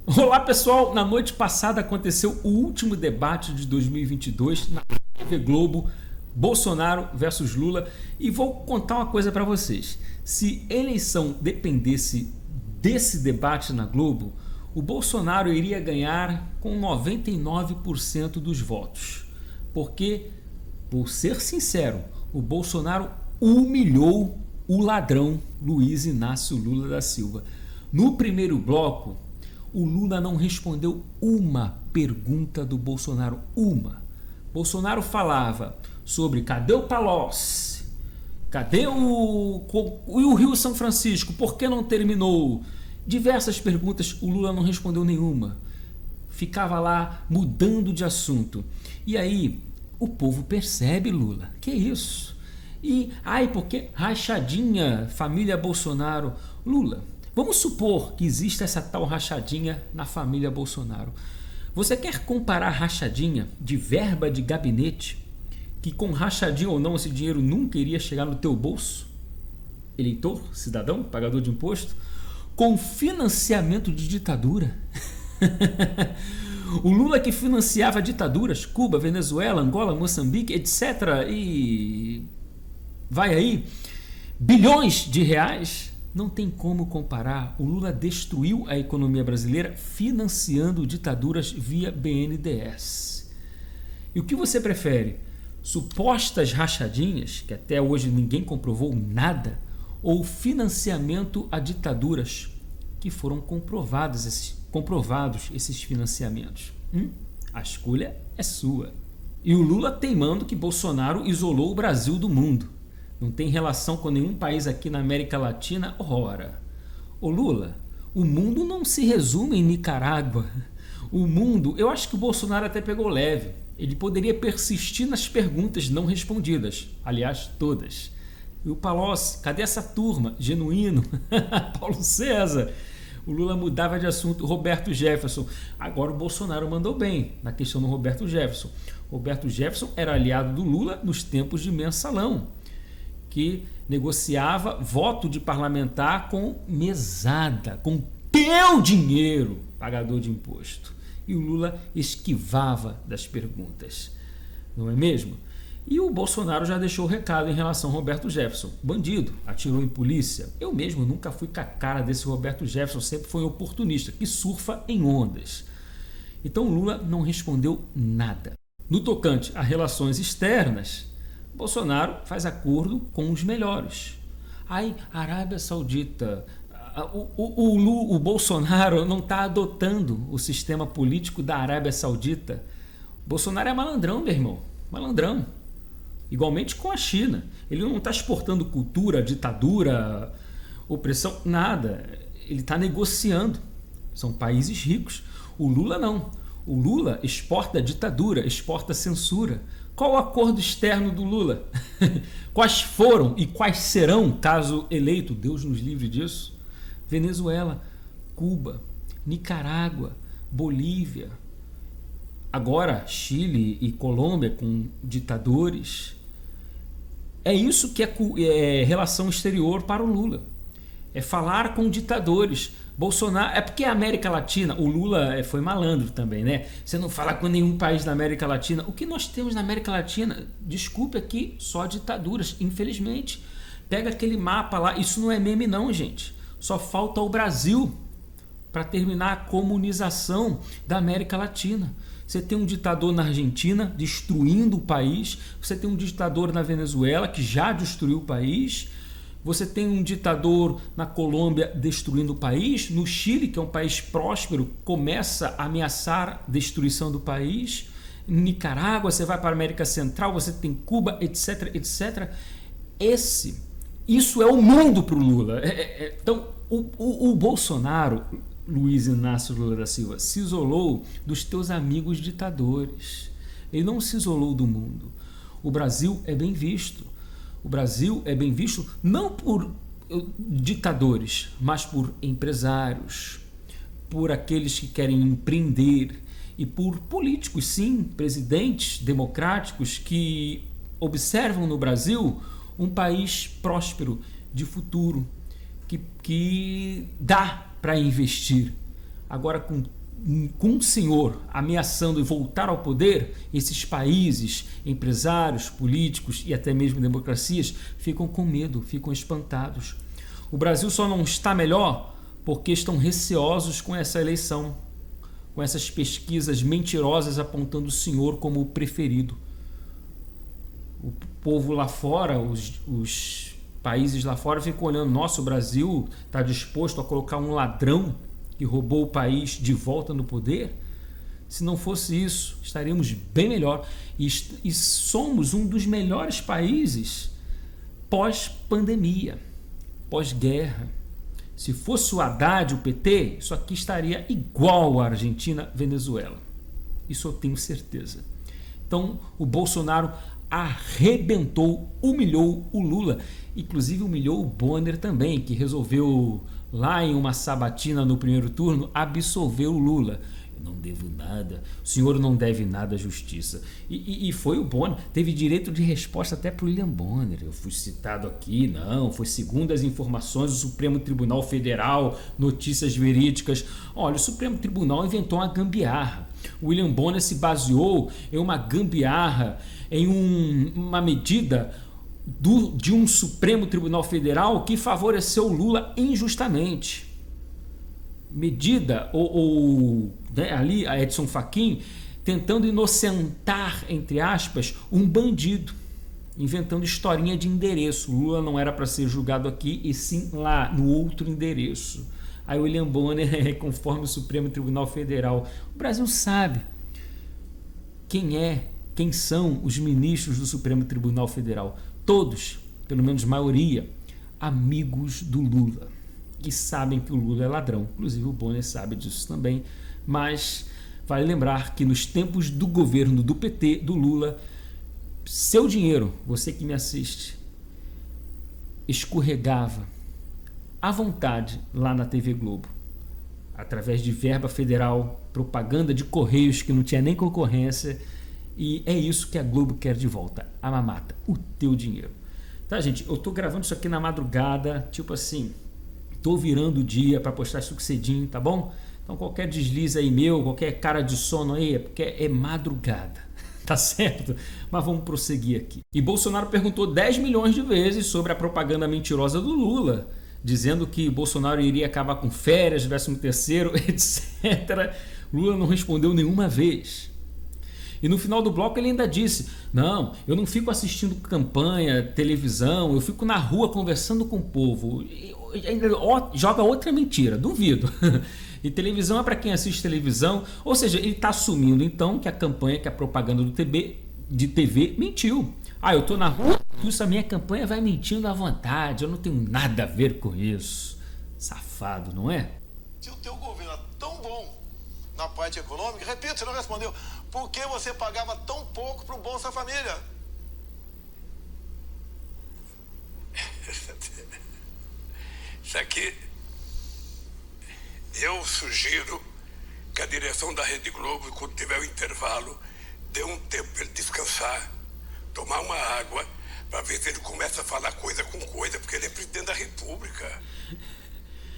Olá pessoal, na noite passada aconteceu o último debate de 2022 na TV Globo, Bolsonaro versus Lula, e vou contar uma coisa para vocês. Se a eleição dependesse desse debate na Globo, o Bolsonaro iria ganhar com 99% dos votos. Porque, por ser sincero, o Bolsonaro humilhou o ladrão Luiz Inácio Lula da Silva. No primeiro bloco, o Lula não respondeu uma pergunta do Bolsonaro. Uma. Bolsonaro falava sobre cadê o Palocci? Cadê o Rio São Francisco? Por que não terminou? Diversas perguntas, o Lula não respondeu nenhuma. Ficava lá mudando de assunto. E aí, o povo percebe, Lula. Que isso? E, porque rachadinha, família Bolsonaro. Lula, vamos supor que exista essa tal rachadinha na família Bolsonaro. Você quer comparar rachadinha de verba de gabinete, que com rachadinha ou não esse dinheiro nunca iria chegar no teu bolso? Eleitor, cidadão, pagador de imposto, com financiamento de ditadura? O Lula que financiava ditaduras, Cuba, Venezuela, Angola, Moçambique, etc. E vai aí, bilhões de reais. Não tem como comparar. O Lula destruiu a economia brasileira financiando ditaduras via BNDES. E o que você prefere? Supostas rachadinhas, que até hoje ninguém comprovou nada, ou financiamento a ditaduras, que foram comprovados esses financiamentos? A escolha é sua. E o Lula teimando que Bolsonaro isolou o Brasil do mundo. Não tem relação com nenhum país aqui na América Latina? Ora, ô Lula, o mundo não se resume em Nicarágua. O mundo, eu acho que o Bolsonaro até pegou leve. Ele poderia persistir nas perguntas não respondidas. Aliás, todas. E o Palocci, cadê essa turma? Genuíno, Paulo César. O Lula mudava de assunto. Roberto Jefferson. Agora o Bolsonaro mandou bem na questão do Roberto Jefferson. Roberto Jefferson era aliado do Lula nos tempos de mensalão, que negociava voto de parlamentar com mesada, com teu dinheiro, pagador de imposto. E o Lula esquivava das perguntas, não é mesmo? E o Bolsonaro já deixou o recado em relação ao Roberto Jefferson. Bandido, atirou em polícia. Eu mesmo nunca fui com a cara desse Roberto Jefferson, sempre foi um oportunista, que surfa em ondas. Então o Lula não respondeu nada. No tocante a relações externas, Bolsonaro faz acordo com os melhores. Arábia Saudita. O Bolsonaro não está adotando o sistema político da Arábia Saudita. Bolsonaro é malandrão, meu irmão. Malandrão. Igualmente com a China. Ele não está exportando cultura, ditadura, opressão, nada. Ele está negociando. São países ricos. O Lula não. O Lula exporta ditadura, exporta censura. Qual o acordo externo do Lula? Quais foram e quais serão, caso eleito, Deus nos livre disso? Venezuela, Cuba, Nicarágua, Bolívia, agora Chile e Colômbia com ditadores. É isso que é relação exterior para o Lula. É falar com ditadores. Bolsonaro, é porque a América Latina, o Lula foi malandro também, né? Você não fala com nenhum país da América Latina. O que nós temos na América Latina, desculpe aqui, só ditaduras, infelizmente. Pega aquele mapa lá, isso não é meme não, gente. Só falta o Brasil para terminar a comunização da América Latina. Você tem um ditador na Argentina destruindo o país, você tem um ditador na Venezuela que já destruiu o país. Você tem um ditador na Colômbia destruindo o país. No Chile, que é um país próspero, começa a ameaçar a destruição do país. Em Nicarágua, você vai para a América Central, você tem Cuba, etc, etc. Isso é o mundo para o Lula. Então, o Bolsonaro, Luiz Inácio Lula da Silva, se isolou dos teus amigos ditadores. Ele não se isolou do mundo. O Brasil é bem visto. O Brasil é bem visto não por ditadores, mas por empresários, por aqueles que querem empreender e por políticos, sim, presidentes democráticos que observam no Brasil um país próspero, de futuro, que dá para investir. Agora, com o senhor ameaçando voltar ao poder, esses países, empresários, políticos e até mesmo democracias ficam com medo, ficam espantados. O Brasil só não está melhor porque estão receosos com essa eleição, com essas pesquisas mentirosas apontando o senhor como o preferido. O povo lá fora, os países lá fora ficam olhando, nossa, o Brasil está disposto a colocar um ladrão que roubou o país de volta no poder? Se não fosse isso, estaríamos bem melhor. E somos um dos melhores países pós-pandemia, pós-guerra. Se fosse o Haddad, o PT, isso aqui estaria igual à Argentina, Venezuela. Isso eu tenho certeza. Então, o Bolsonaro arrebentou, humilhou o Lula. Inclusive humilhou o Bonner também, que resolveu, lá em uma sabatina no primeiro turno, absolver o Lula. Eu não devo nada, o senhor não deve nada à justiça. E foi o Bonner, teve direito de resposta até para o William Bonner. Eu fui citado aqui, não, foi segundo as informações do Supremo Tribunal Federal, notícias verídicas. Olha, o Supremo Tribunal inventou uma gambiarra. O William Bonner se baseou em uma gambiarra, em uma medida de um Supremo Tribunal Federal que favoreceu o Lula injustamente. Medida, né, ali a Edson Fachin tentando inocentar, entre aspas, um bandido, inventando historinha de endereço. O Lula não era para ser julgado aqui, e sim lá, no outro endereço. Aí o William Bonner, conforme o Supremo Tribunal Federal. O Brasil sabe quem são os ministros do Supremo Tribunal Federal. Todos, pelo menos maioria, amigos do Lula, que sabem que o Lula é ladrão. Inclusive o Bonner sabe disso também, mas vale lembrar que nos tempos do governo do PT, do Lula, seu dinheiro, você que me assiste, escorregava à vontade lá na TV Globo, através de verba federal, propaganda de correios que não tinha nem concorrência. E é isso que a Globo quer de volta, a mamata, o teu dinheiro. Tá, gente? Eu tô gravando isso aqui na madrugada, tipo assim, tô virando o dia para postar isso cedinho, tá bom? Então qualquer deslize aí meu, qualquer cara de sono aí, é porque é madrugada, tá certo? Mas vamos prosseguir aqui. E Bolsonaro perguntou 10 milhões de vezes sobre a propaganda mentirosa do Lula, dizendo que Bolsonaro iria acabar com férias, 13º, etc. Lula não respondeu nenhuma vez. E no final do bloco ele ainda disse, não, eu não fico assistindo campanha, televisão, eu fico na rua conversando com o povo. E ainda joga outra mentira, duvido. E televisão é para quem assiste televisão, ou seja, ele está assumindo então que a campanha, que a propaganda de TV mentiu. Ah, eu estou na rua, isso a minha campanha vai mentindo à vontade, eu não tenho nada a ver com isso. Safado, não é? Se o teu governo é tão bom na parte econômica, repito, você não respondeu, por que você pagava tão pouco para o Bolsa Família? Isso aqui, eu sugiro que a direção da Rede Globo, quando tiver o intervalo, dê um tempo para ele descansar, tomar uma água, para ver se ele começa a falar coisa com coisa, porque ele é presidente da República.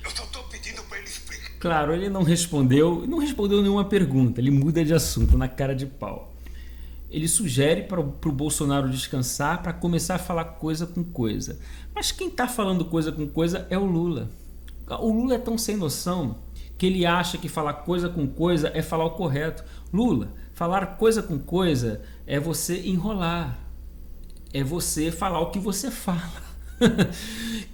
Eu só estou pedindo para ele explicar. Claro, ele não respondeu nenhuma pergunta, ele muda de assunto na cara de pau. Ele sugere para o Bolsonaro descansar para começar a falar coisa com coisa. Mas quem está falando coisa com coisa é o Lula. O Lula é tão sem noção que ele acha que falar coisa com coisa é falar o correto. Lula, falar coisa com coisa é você enrolar. É você falar o que você fala.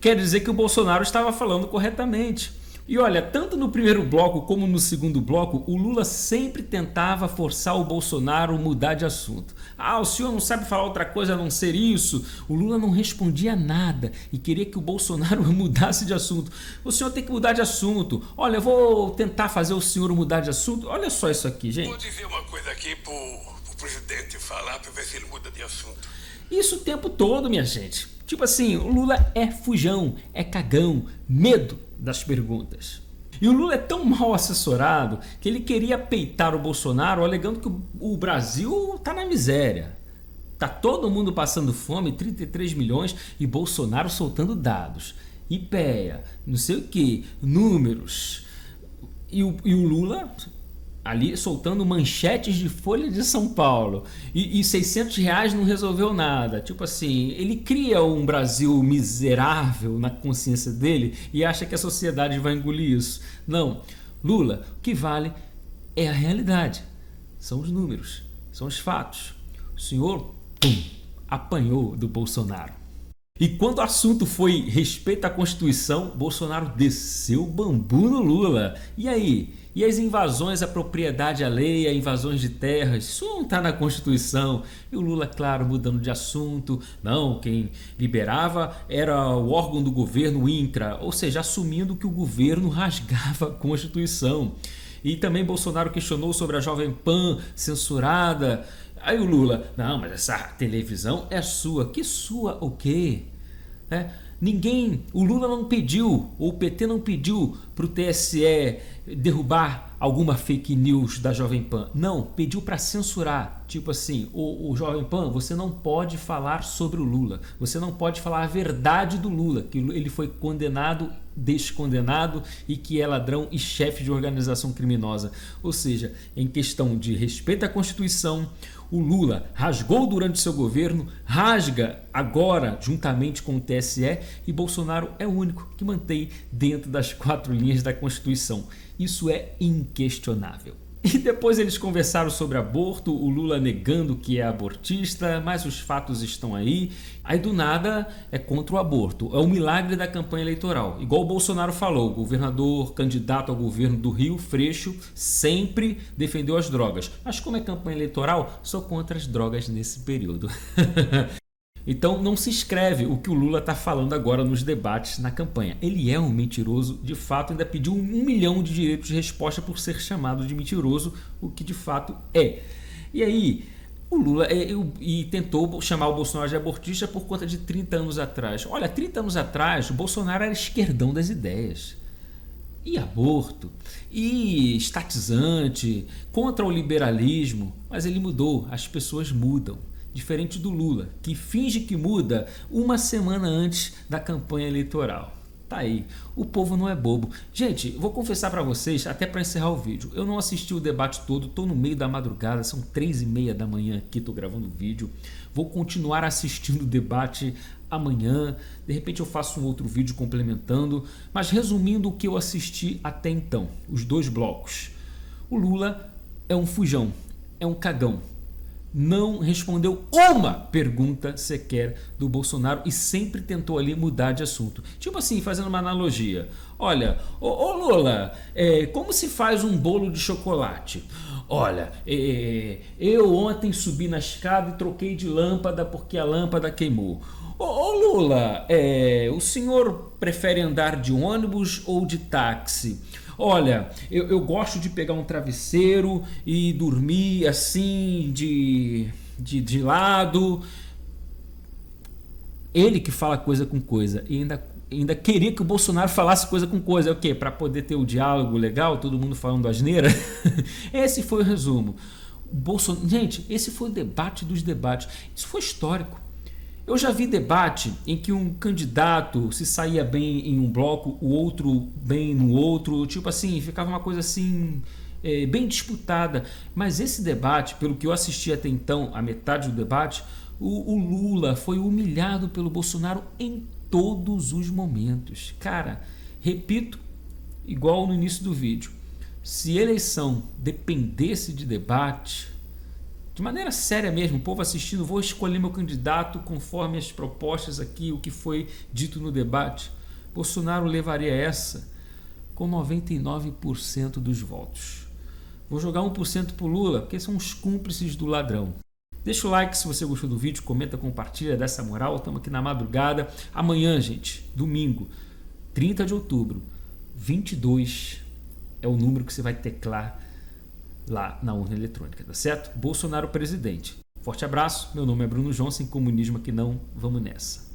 Quer dizer que o Bolsonaro estava falando corretamente. E olha, tanto no primeiro bloco como no segundo bloco, o Lula sempre tentava forçar o Bolsonaro a mudar de assunto. Ah, o senhor não sabe falar outra coisa a não ser isso? O Lula não respondia nada e queria que o Bolsonaro mudasse de assunto. O senhor tem que mudar de assunto. Olha, eu vou tentar fazer o senhor mudar de assunto. Olha só isso aqui, gente. Vou dizer uma coisa aqui pro presidente falar para ver se ele muda de assunto. Isso o tempo todo, minha gente. Tipo assim, o Lula é fujão, é cagão, medo das perguntas. E o Lula é tão mal assessorado que ele queria peitar o Bolsonaro alegando que o Brasil tá na miséria. Tá todo mundo passando fome, 33 milhões, e Bolsonaro soltando dados. IPEA, não sei o que, números. E o Lula ali soltando manchetes de Folha de São Paulo. E R$600 não resolveu nada. Tipo assim, ele cria um Brasil miserável na consciência dele e acha que a sociedade vai engolir isso. Não. Lula, o que vale é a realidade. São os números, são os fatos. O senhor, apanhou do Bolsonaro. E quando o assunto foi respeito à Constituição, Bolsonaro desceu o bambu no Lula. E aí? E as invasões à propriedade alheia, invasões de terras? Isso não está na Constituição. E o Lula, claro, mudando de assunto. Não, quem liberava era o órgão do governo, o INCRA. Ou seja, assumindo que o governo rasgava a Constituição. E também Bolsonaro questionou sobre a Jovem Pan censurada. Aí o Lula, não, mas essa televisão é sua. Que sua o quê? O Lula não pediu, ou o PT não pediu para o TSE derrubar alguma fake news da Jovem Pan. Não, pediu para censurar. Tipo assim, o Jovem Pan, você não pode falar sobre o Lula. Você não pode falar a verdade do Lula, que ele foi condenado, descondenado e que é ladrão e chefe de organização criminosa. Ou seja, em questão de respeito à Constituição, o Lula rasgou durante seu governo, rasga agora juntamente com o TSE e Bolsonaro é o único que mantém dentro das 4 linhas da Constituição. Isso é inquestionável. E depois eles conversaram sobre aborto, o Lula negando que é abortista, mas os fatos estão aí. Aí do nada é contra o aborto. É um milagre da campanha eleitoral. Igual o Bolsonaro falou, o governador candidato ao governo do Rio, Freixo, sempre defendeu as drogas. Mas como é campanha eleitoral, sou contra as drogas nesse período. Então não se escreve o que o Lula está falando agora nos debates na campanha. Ele é um mentiroso, de fato, ainda pediu 1 milhão de direitos de resposta por ser chamado de mentiroso, o que de fato é. E aí, o Lula tentou chamar o Bolsonaro de abortista por conta de 30 anos atrás. Olha, 30 anos atrás, o Bolsonaro era esquerdão das ideias. E aborto, e estatizante, contra o liberalismo, mas ele mudou, as pessoas mudam. Diferente do Lula, que finge que muda 1 semana antes da campanha eleitoral. Tá aí, o povo não é bobo. Gente, vou confessar para vocês, até para encerrar o vídeo, eu não assisti o debate todo, tô no meio da madrugada, são 3h30 da manhã aqui, tô gravando o vídeo. Vou continuar assistindo o debate amanhã, de repente eu faço um outro vídeo complementando, mas resumindo o que eu assisti até então, os 2 blocos. O Lula é um fujão, é um cagão. Não respondeu uma pergunta sequer do Bolsonaro e sempre tentou ali mudar de assunto. Tipo assim, fazendo uma analogia. Olha, ô Lula, como se faz um bolo de chocolate? Olha, eu ontem subi na escada e troquei de lâmpada porque a lâmpada queimou. Ô Lula, o senhor prefere andar de ônibus ou de táxi? Olha, eu gosto de pegar um travesseiro e dormir assim, de lado. Ele que fala coisa com coisa e ainda queria que o Bolsonaro falasse coisa com coisa. É o quê? Para poder ter o diálogo legal, todo mundo falando asneira? Esse foi o resumo. Gente, esse foi o debate dos debates. Isso foi histórico. Eu já vi debate em que um candidato se saía bem em um bloco, o outro bem no outro, tipo assim, ficava uma coisa assim, bem disputada. Mas esse debate, pelo que eu assisti até então, a metade do debate, o Lula foi humilhado pelo Bolsonaro em todos os momentos. Cara, repito, igual no início do vídeo, se eleição dependesse de debate, de maneira séria mesmo, o povo assistindo, vou escolher meu candidato conforme as propostas aqui, o que foi dito no debate. Bolsonaro levaria essa com 99% dos votos. Vou jogar 1% pro Lula, porque são os cúmplices do ladrão. Deixa o like se você gostou do vídeo, comenta, compartilha, dessa moral. Estamos aqui na madrugada. Amanhã, gente, domingo, 30 de outubro, 22 é o número que você vai teclar lá na urna eletrônica, tá certo? Bolsonaro presidente. Forte abraço, meu nome é Bruno Johnson, comunismo aqui não, vamos nessa.